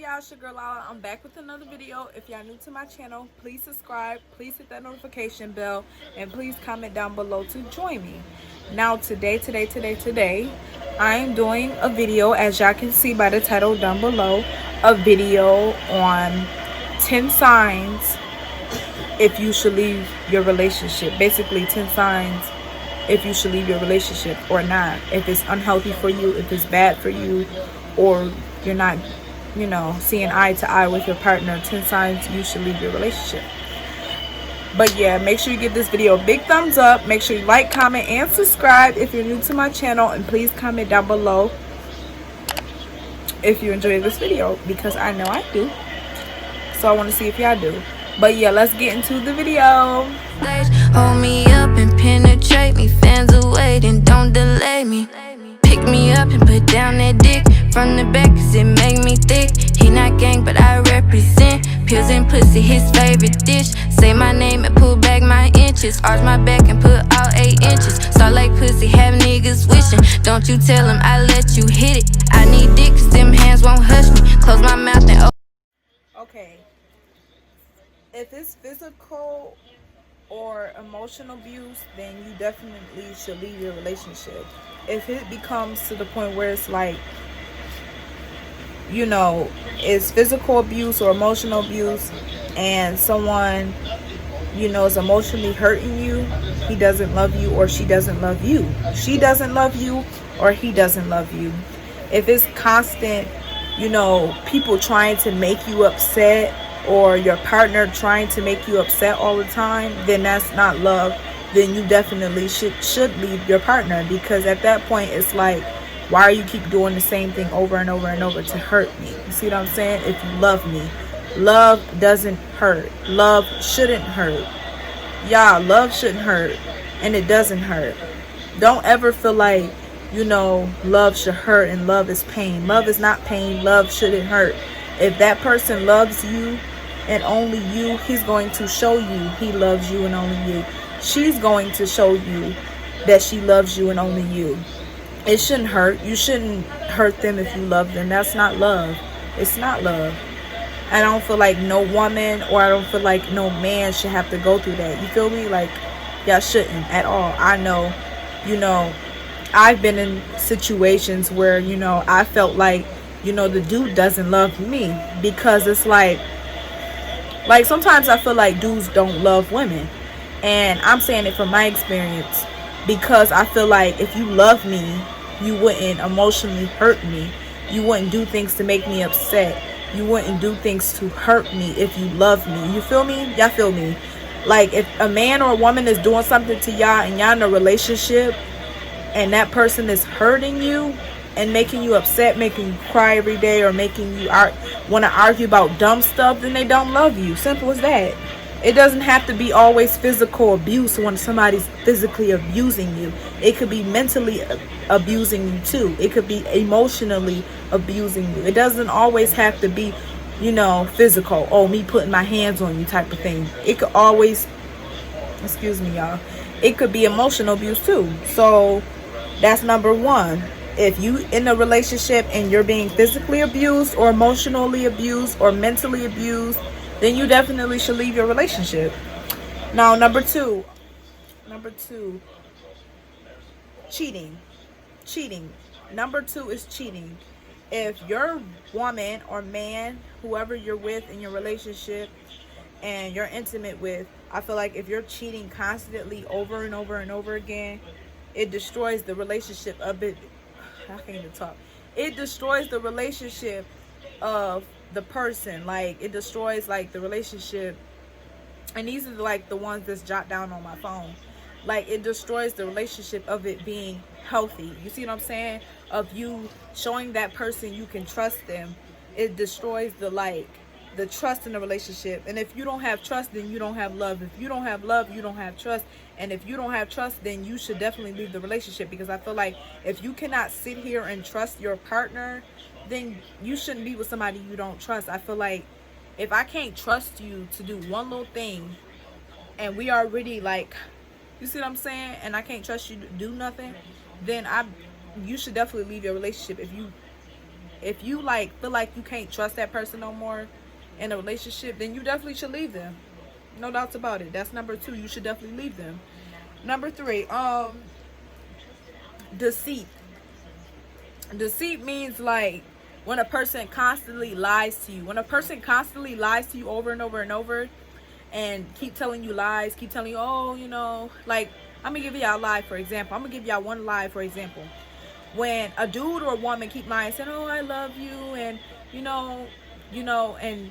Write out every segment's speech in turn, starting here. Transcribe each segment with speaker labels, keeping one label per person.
Speaker 1: y'all, it's your girl Lala. I'm back with another video. If y'all new to my channel, please subscribe, please hit that notification bell, and please comment down below to join me. Now today I am doing a video, as y'all can see by the title down below, a video on 10 signs if you should leave your relationship. Basically 10 signs if you should leave your relationship or not, if it's unhealthy for you, if it's bad for you, or you're not, seeing eye to eye with your partner. 10 signs you should leave your relationship. But yeah, make sure you give this video a big thumbs up. Make sure you like, comment, and subscribe if you're new to my channel, and please comment down below if you enjoy this video, because I know I do. So I want to see if y'all do. But yeah, let's get into the video.
Speaker 2: Hold me up and penetrate me, fans are waiting, don't delay me. Pick me up and put down that dick from the back, cause it make me thick. He not gang, but I represent. Pills and pussy, his favorite dish. Say my name and pull back my inches. Arch my back and put out 8 inches. Start like pussy, have niggas wishing. Don't you tell him I let you hit it. I need dick, cause them hands won't hush me. Close my mouth and
Speaker 1: Okay. If it's physical or emotional abuse, then you definitely should leave your relationship. If it becomes to the point where it's like, it's physical abuse or emotional abuse, and someone, is emotionally hurting you, he doesn't love you or she doesn't love you. She doesn't love you or he doesn't love you. If it's constant, people trying to make you upset, or your partner trying to make you upset all the time, then that's not love. Then you definitely should leave your partner, because at that point it's like, why are you keep doing the same thing over and over and over to hurt me? You see what I'm saying? If you love me, love doesn't hurt. Love shouldn't hurt. Love shouldn't hurt, and it doesn't hurt. Don't ever feel like, love should hurt and love is pain. Love is not pain. Love shouldn't hurt. If that person loves you and only you, he's going to show you he loves you and only you. She's going to show you that she loves you and only you. It shouldn't hurt. You shouldn't hurt them if you love them. That's not love. It's not love. I don't feel like no woman, or I don't feel like no man should have to go through that. You feel me? Like, y'all shouldn't at all. I know, I've been in situations where, I felt like, the dude doesn't love me, because it's like sometimes I feel like dudes don't love women, and I'm saying it from my experience, because I feel like if you love me, you wouldn't emotionally hurt me. You wouldn't do things to make me upset. You wouldn't do things to hurt me if you love me. You feel me? Y'all feel me? Like, if a man or a woman is doing something to y'all and y'all in a relationship, and that person is hurting you and making you upset, making you cry every day, or making you want to argue about dumb stuff, then they don't love you. Simple as that. It doesn't have to be always physical abuse when somebody's physically abusing you. It could be mentally abusing you too. It could be emotionally abusing you. It doesn't always have to be, physical. Oh, me putting my hands on you type of thing. It could always, excuse me, y'all. It could be emotional abuse too. So that's number one. If you in a relationship and you're being physically abused or emotionally abused or mentally abused, then you definitely should leave your relationship. Now, number two, cheating. Number 2 is cheating. If your woman or man, whoever you're with in your relationship and you're intimate with, I feel like if you're cheating constantly over and over and over again, it destroys the relationship of it. I can't even talk. It destroys the relationship of the person. Like, it destroys like the relationship, and these are like the ones that's jot down on my phone. Like, it destroys the relationship of it being healthy. You see what I'm saying? Of you showing that person you can trust them. It destroys the trust in the relationship. And if you don't have trust, then you don't have love. If you don't have love, you don't have trust. And if you don't have trust, then you should definitely leave the relationship, because I feel like if you cannot sit here and trust your partner, then you shouldn't be with somebody you don't trust. I feel like if I can't trust you to do one little thing, and we already like, you see what I'm saying, and I can't trust you to do nothing, then you should definitely leave your relationship. if you like feel like you can't trust that person no more in a relationship, then you definitely should leave them. No doubts about it. That's number 2. You should definitely leave them. Number 3, deceit. Deceit means like when a person constantly lies to you. When a person constantly lies to you over and over and over, and keep telling you lies, keep telling you, oh, you know, like, I'm gonna give y'all a lie, for example. I'm gonna give y'all one lie, for example. When a dude or a woman keep lying, saying, oh, I love you, and you know, and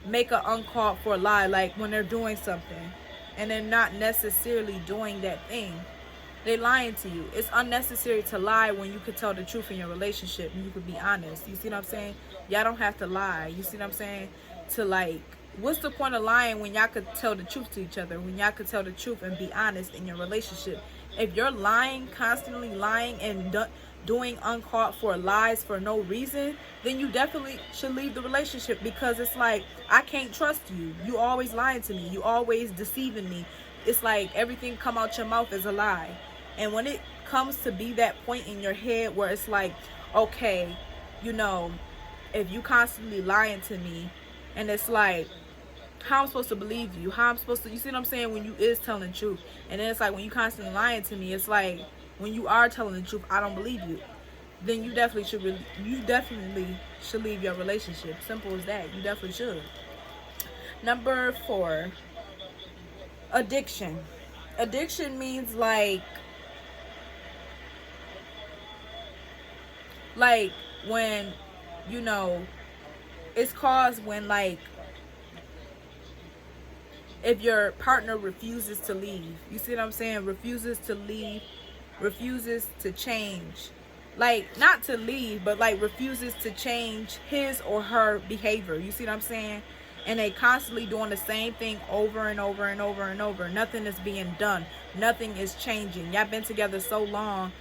Speaker 1: make an uncalled for lie, like when they're doing something and they're not necessarily doing that thing, they lying to you. It's unnecessary to lie when you could tell the truth in your relationship and you could be honest. You see what I'm saying? Y'all don't have to lie. You see what I'm saying? To like, what's the point of lying when y'all could tell the truth to each other, when y'all could tell the truth and be honest in your relationship? If you're lying, constantly lying and doing uncalled for lies for no reason, then you definitely should leave the relationship, because it's like, I can't trust you. You always lying to me. You always deceiving me. It's like everything come out your mouth is a lie. And when it comes to be that point in your head where it's like, okay, you know, if you constantly lying to me, and it's like, how I'm supposed to believe you? How I'm supposed to, you see what I'm saying? When you is telling the truth. And then it's like, when you constantly lying to me, it's like, when you are telling the truth, I don't believe you. Then you definitely should leave your relationship. Simple as that. You definitely should. Number 4, addiction. Addiction means like when, you know, it's caused when, like, if your partner refuses to leave. You see what I'm saying? Refuses to leave, refuses to change. Like, not to leave, but like refuses to change his or her behavior. You see what I'm saying? And they constantly doing the same thing over and over and over and over. Nothing is being done. Nothing is changing. Y'all been together so long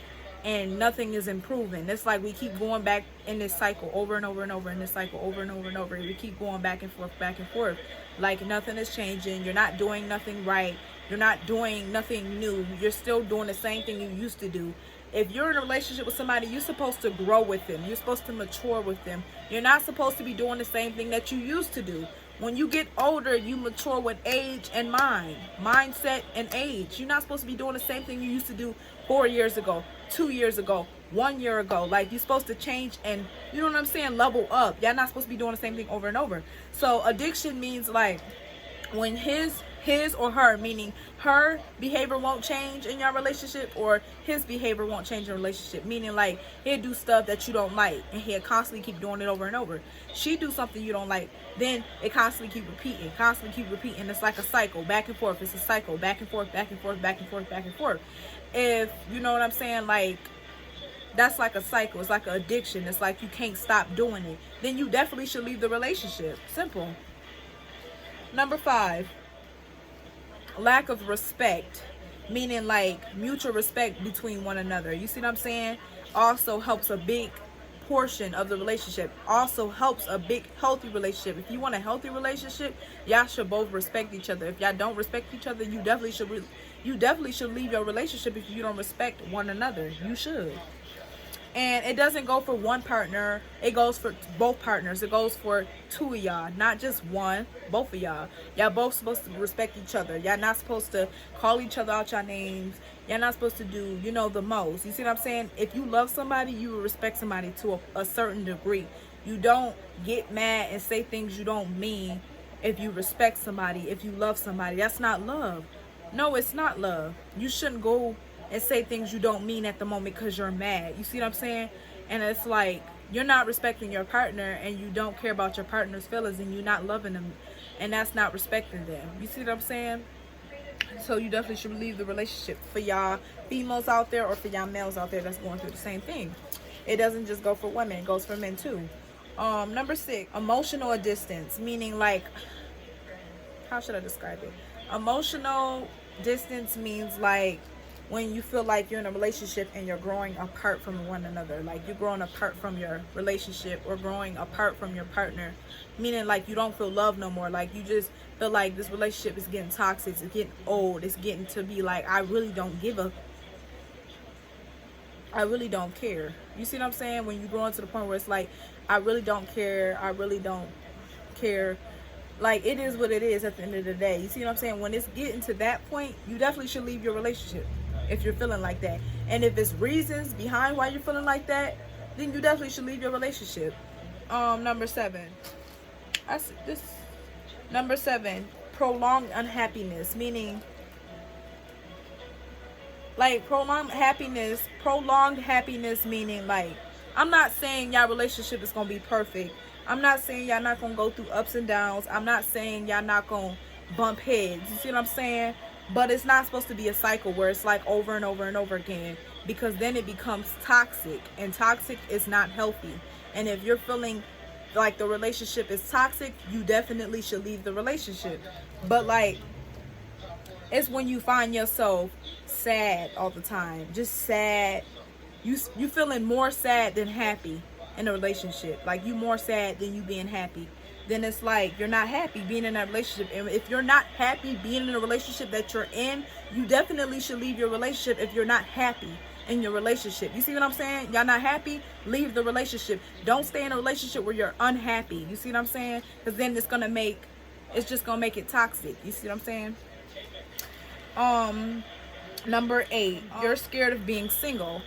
Speaker 1: and nothing is improving. It's like we keep going back in this cycle over and over and over, in this cycle over and over and over. We keep going back and forth, back and forth. Like nothing is changing. You're not doing nothing right. You're not doing nothing new. You're still doing the same thing you used to do. If you're in a relationship with somebody, you're supposed to grow with them. You're supposed to mature with them. You're not supposed to be doing the same thing that you used to do. When you get older, you mature with age and mindset and age. You're not supposed to be doing the same thing you used to do 4 years ago, 2 years ago, 1 year ago. Like, you're supposed to change and, you know what I'm saying, level up. Y'all not supposed to be doing the same thing over and over. So addiction means like when his or her, meaning her behavior won't change in your relationship, or his behavior won't change in your relationship, meaning like he'll do stuff that you don't like and he'll constantly keep doing it over and over. She do something you don't like, then it constantly keep repeating. It's like a cycle, back and forth. It's a cycle, back and forth, back and forth, back and forth, back and forth. If you know what I'm saying, like, that's like a cycle. It's like an addiction. It's like you can't stop doing it. Then you definitely should leave the relationship. Simple. Number 5, lack of respect, meaning like mutual respect between one another. You see what I'm saying? Also helps a big portion of the relationship. Also helps a big healthy relationship. If you want a healthy relationship, y'all should both respect each other. If y'all don't respect each other, you definitely should leave your relationship. If you don't respect one another, you should. And it doesn't go for one partner. It goes for both partners. It goes for 2 of y'all, not just one, both of y'all. Y'all both supposed to respect each other. Y'all not supposed to call each other out y'all names. Y'all not supposed to do, you know, the most. You see what I'm saying? If you love somebody, you will respect somebody to a certain degree. You don't get mad and say things you don't mean if you respect somebody, if you love somebody. That's not love. No, it's not love. You shouldn't go and say things you don't mean at the moment because you're mad. You see what I'm saying? And it's like, you're not respecting your partner and you don't care about your partner's feelings and you're not loving them, and that's not respecting them. You see what I'm saying? So you definitely should leave the relationship, for y'all females out there or for y'all males out there that's going through the same thing. It doesn't just go for women, it goes for men too. Number 6, emotional distance, meaning like, how should I describe it? Emotional distance means like when you feel like you're in a relationship and you're growing apart from one another. Like you're growing apart from your relationship or growing apart from your partner, meaning like you don't feel love no more. Like you just feel like this relationship is getting toxic, it's getting old, it's getting to be like, I really don't care. You see what I'm saying? When you grow into the point where it's like, I really don't care. I really don't care. Like, it is what it is at the end of the day. You see what I'm saying? When it's getting to that point, you definitely should leave your relationship if you're feeling like that. And if it's reasons behind why you're feeling like that, then you definitely should leave your relationship. Number 7. Number 7, prolonged unhappiness, meaning like prolonged happiness meaning like, I'm not saying y'all relationship is gonna be perfect. I'm not saying y'all not gonna go through ups and downs. I'm not saying y'all not gonna bump heads. You see what I'm saying? But it's not supposed to be a cycle where it's like over and over and over again, because then it becomes toxic, and toxic is not healthy. And if you're feeling like the relationship is toxic, you definitely should leave the relationship. But like, it's when you find yourself sad all the time, just sad. You feeling more sad than happy in a relationship. Like, you more sad than you being happy. Then it's like you're not happy being in that relationship. And if you're not happy being in a relationship that you're in, you definitely should leave your relationship if you're not happy in your relationship. You see what I'm saying? Y'all not happy? Leave the relationship. Don't stay in a relationship where you're unhappy. You see what I'm saying? Because then it's just gonna make it toxic. You see what I'm saying? Number 8, you're scared of being single.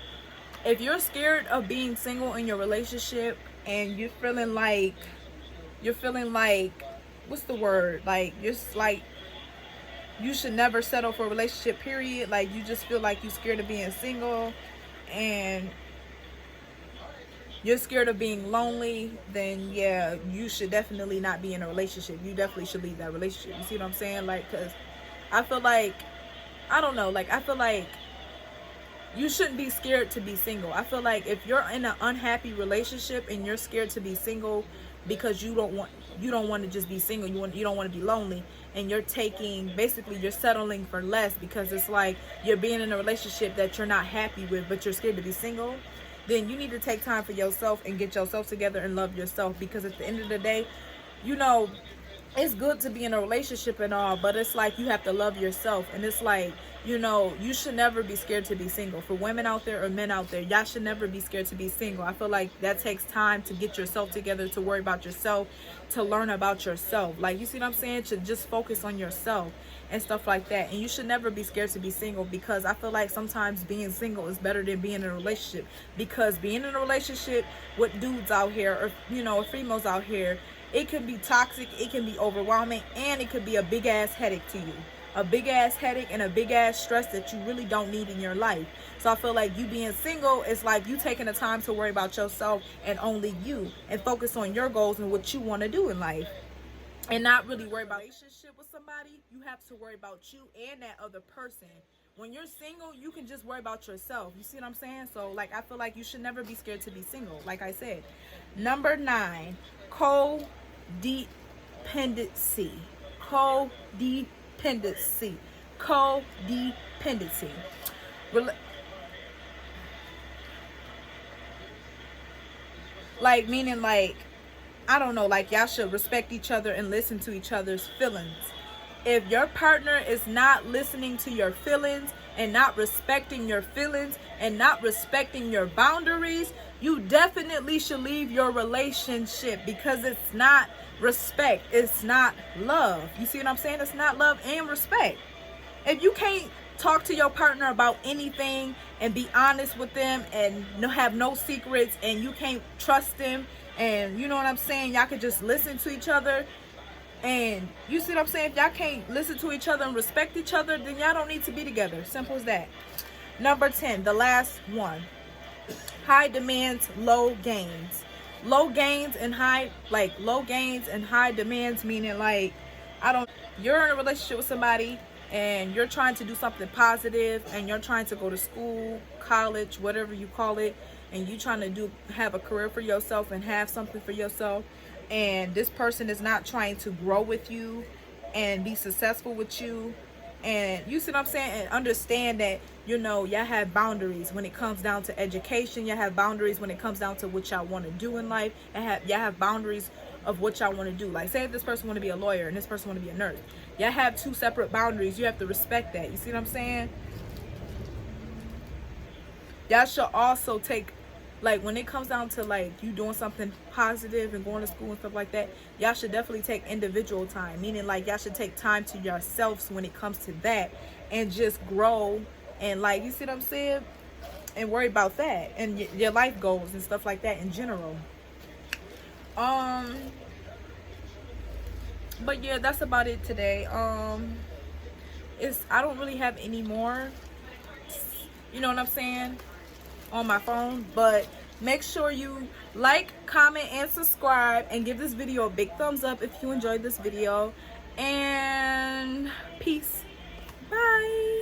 Speaker 1: If you're scared of being single in your relationship, and you're feeling like, what's the word? Like, you're just like, you should never settle for a relationship, period. Like, you just feel like you're scared of being single, and you're scared of being lonely, then yeah, you should definitely not be in a relationship. You definitely should leave that relationship. You see what I'm saying? Like, because I feel like, I don't know, like, I feel like you shouldn't be scared to be single. I feel like if you're in an unhappy relationship and you're scared to be single because you don't want to just be single, you don't want to be lonely, and you're settling for less because it's like you're being in a relationship that you're not happy with, but you're scared to be single, then you need to take time for yourself and get yourself together and love yourself. Because at the end of the day, it's good to be in a relationship and all, but it's like you have to love yourself. And it's like, you should never be scared to be single. For women out there or men out there, y'all should never be scared to be single. I feel like that takes time to get yourself together, to worry about yourself, to learn about yourself. Like, you see what I'm saying? To just focus on yourself and stuff like that. And you should never be scared to be single, because I feel like sometimes being single is better than being in a relationship. Because being in a relationship with dudes out here, or females out here, it can be toxic, it can be overwhelming, and it could be a big ass headache to you. A big ass headache and a big ass stress that you really don't need in your life. So I feel like you being single is like you taking the time to worry about yourself and only you, and focus on your goals and what you want to do in life, and not really worry about a relationship with somebody. You have to worry about you and that other person. When you're single, you can just worry about yourself. You see what I'm saying? So like, I feel like you should never be scared to be single, like I said. Number 9, codependency. Like, meaning like, I don't know, like, y'all should respect each other and listen to each other's feelings. If your partner is not listening to your feelings and not respecting your feelings and not respecting your boundaries, you definitely should leave your relationship, because it's not respect. It's not love. You see what I'm saying? It's not love and respect. If you can't talk to your partner about anything and be honest with them and have no secrets, and you can't trust them, and you know what I'm saying, y'all could just listen to each other, and you see what I'm saying, if y'all can't listen to each other and respect each other, then y'all don't need to be together. Simple as that. Number 10, the last one. High demands, low gains. Low gains and high demands, meaning like, you're in a relationship with somebody and you're trying to do something positive, and you're trying to go to school, college, whatever you call it, and you trying to have a career for yourself and have something for yourself, and this person is not trying to grow with you and be successful with you. And you see what I'm saying? And understand that, y'all have boundaries when it comes down to education. Y'all have boundaries when it comes down to what y'all want to do in life. And y'all have boundaries of what y'all want to do. Like, say if this person want to be a lawyer and this person want to be a nurse. Y'all have 2 separate boundaries. You have to respect that. You see what I'm saying? Y'all should also take like when it comes down to like you doing something positive and going to school and stuff like that, y'all should definitely take individual time, meaning like y'all should take time to yourselves when it comes to that, and just grow, and like, you see what I'm saying, and worry about that and your life goals and stuff like that in general. But yeah, that's about it today. I don't really have any more, you know what I'm saying, on my phone. But make sure you like, comment, and subscribe, and give this video a big thumbs up if you enjoyed this video. And peace. Bye.